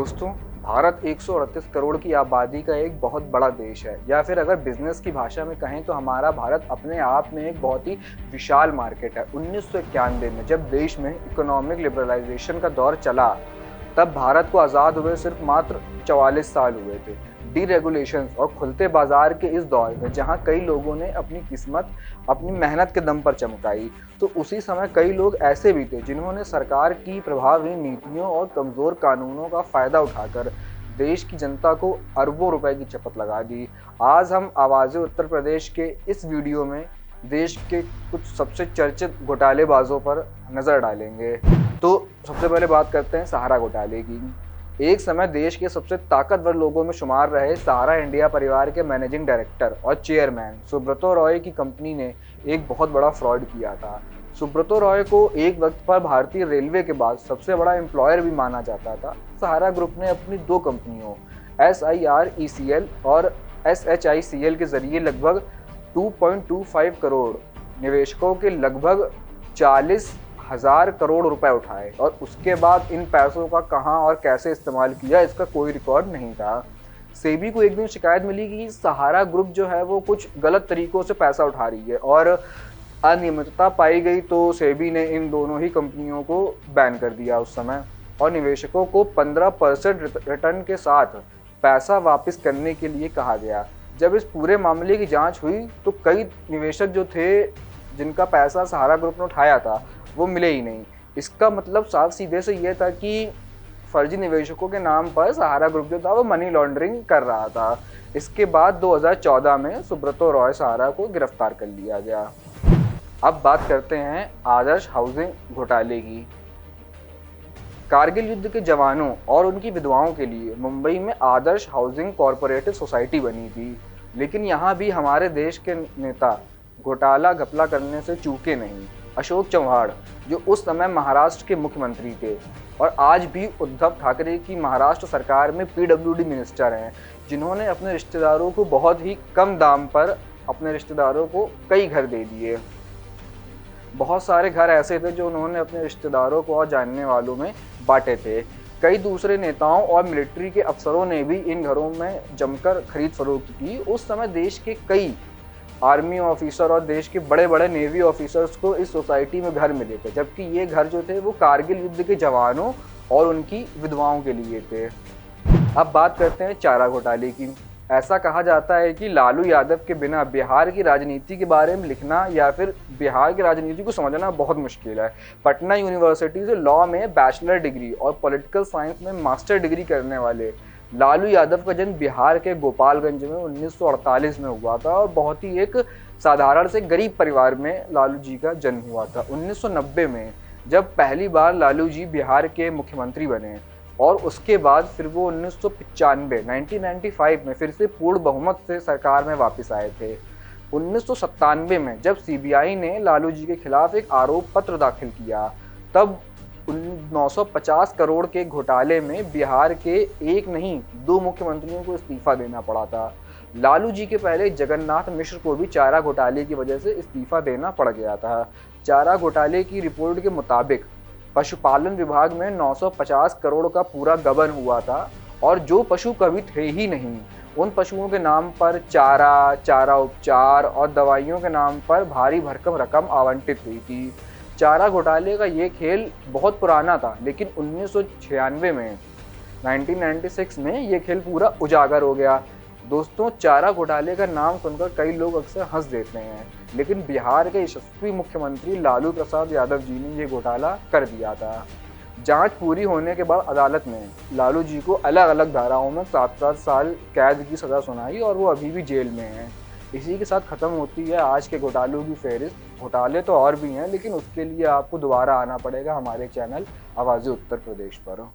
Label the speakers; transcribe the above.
Speaker 1: दोस्तों, भारत 138 करोड़ की आबादी का एक बहुत बड़ा देश है, या फिर अगर बिजनेस की भाषा में कहें तो हमारा भारत अपने आप में एक बहुत ही विशाल मार्केट है। 1991 में जब देश में इकोनॉमिक लिबरलाइजेशन का दौर चला, तब भारत को आज़ाद हुए सिर्फ मात्र 44 साल हुए थे। डीरेगुलेशंस और खुलते बाजार के इस दौर में जहां कई लोगों ने अपनी किस्मत अपनी मेहनत के दम पर चमकाई, तो उसी समय कई लोग ऐसे भी थे जिन्होंने सरकार की प्रभावहीन नीतियों और कमज़ोर कानूनों का फ़ायदा उठाकर देश की जनता को अरबों रुपए की चपत लगा दी। आज हम आवाज़ उत्तर प्रदेश के इस वीडियो में देश के कुछ सबसे चर्चित घोटालेबाजों पर नज़र डालेंगे। तो सबसे पहले बात करते हैं सहारा घोटाले की। एक समय देश के सबसे ताकतवर लोगों में शुमार रहे सहारा इंडिया परिवार के मैनेजिंग डायरेक्टर और चेयरमैन सुब्रतो रॉय की कंपनी ने एक बहुत बड़ा फ्रॉड किया था। सुब्रतो रॉय को एक वक्त पर भारतीय रेलवे के बाद सबसे बड़ा एम्प्लॉयर भी माना जाता था। सहारा ग्रुप ने अपनी दो कंपनियों SIRECL और SHICL के जरिए लगभग 2.25 करोड़ निवेशकों के लगभग 40,000 करोड़ रुपए उठाए, और उसके बाद इन पैसों का कहां और कैसे इस्तेमाल किया इसका कोई रिकॉर्ड नहीं था। सेबी को एक दिन शिकायत मिली कि सहारा ग्रुप जो है वो कुछ गलत तरीकों से पैसा उठा रही है, और अनियमितता पाई गई तो सेबी ने इन दोनों ही कंपनियों को बैन कर दिया उस समय, और निवेशकों को 15% रिटर्न के साथ पैसा वापस करने के लिए कहा गया। जब इस पूरे मामले की जांच हुई तो कई निवेशक जो थे जिनका पैसा सहारा ग्रुप ने उठाया था वो मिले ही नहीं। इसका मतलब साफ सीधे से ये था कि फर्जी निवेशकों के नाम पर सहारा ग्रुप जो था वो मनी लॉन्ड्रिंग कर रहा था। इसके बाद 2014 में सुब्रतो रॉय सहारा को गिरफ्तार कर लिया गया। अब बात करते हैं आदर्श हाउसिंग घोटाले की। कारगिल युद्ध के जवानों और उनकी विधवाओं के लिए मुंबई में आदर्श हाउसिंग कॉरपोरेटिव सोसाइटी बनी थी, लेकिन यहाँ भी हमारे देश के नेता घोटाला घपला करने से चूके नहीं। अशोक चव्हाण, जो उस समय महाराष्ट्र के मुख्यमंत्री थे और आज भी उद्धव ठाकरे की महाराष्ट्र सरकार में PWD मिनिस्टर हैं, जिन्होंने अपने रिश्तेदारों को बहुत ही कम दाम पर अपने रिश्तेदारों को कई घर दे दिए। बहुत सारे घर ऐसे थे जो उन्होंने अपने रिश्तेदारों को और जानने वालों में बांटे थे। कई दूसरे नेताओं और मिलिट्री के अफसरों ने भी इन घरों में जमकर खरीद फरोख्त की। उस समय देश के कई आर्मी ऑफिसर और देश के बड़े बड़े नेवी ऑफिसर्स को इस सोसाइटी में घर मिले थे, जबकि ये घर जो थे वो कारगिल युद्ध के जवानों और उनकी विधवाओं के लिए थे। अब बात करते हैं चारा घोटाले की। ऐसा कहा जाता है कि लालू यादव के बिना बिहार की राजनीति के बारे में लिखना या फिर बिहार की राजनीति को समझना बहुत मुश्किल है। पटना यूनिवर्सिटी से लॉ में बैचलर डिग्री और पॉलिटिकल साइंस में मास्टर डिग्री करने वाले लालू यादव का जन्म बिहार के गोपालगंज में 1948 में हुआ था, और बहुत ही एक साधारण से गरीब परिवार में लालू जी का जन्म हुआ था। 1990 में जब पहली बार लालू जी बिहार के मुख्यमंत्री बने, और उसके बाद फिर वो 1995 में फिर से पूर्ण बहुमत से सरकार में वापस आए थे। 1997 में जब CBI ने लालू जी के खिलाफ एक आरोप पत्र दाखिल किया, तब 950 करोड़ के घोटाले में बिहार के एक नहीं 2 मुख्यमंत्रियों को इस्तीफा देना पड़ा था। लालू जी के पहले जगन्नाथ मिश्र को भी चारा घोटाले की वजह से इस्तीफा देना पड़ गया था। चारा घोटाले की रिपोर्ट के मुताबिक पशुपालन विभाग में 950 करोड़ का पूरा गबन हुआ था, और जो पशु कभी थे ही नहीं उन पशुओं के नाम पर चारा, चारा उपचार और दवाइयों के नाम पर भारी भरकम रकम आवंटित हुई थी। चारा घोटाले का ये खेल बहुत पुराना था, लेकिन 1996 में 1996 में ये खेल पूरा उजागर हो गया। दोस्तों, चारा घोटाले का नाम सुनकर कई लोग अक्सर हंस देते हैं, लेकिन बिहार के यशस्वी मुख्यमंत्री लालू प्रसाद यादव जी ने ये घोटाला कर दिया था। जांच पूरी होने के बाद अदालत ने लालू जी को अलग अलग धाराओं में 7-7 साल कैद की सज़ा सुनाई, और वो अभी भी जेल में हैं। इसी के साथ ख़त्म होती है आज के घोटालों की फहरिस्त। घोटाले तो और भी हैं, लेकिन उसके लिए आपको दोबारा आना पड़ेगा हमारे चैनल आवाज़ उत्तर प्रदेश पर।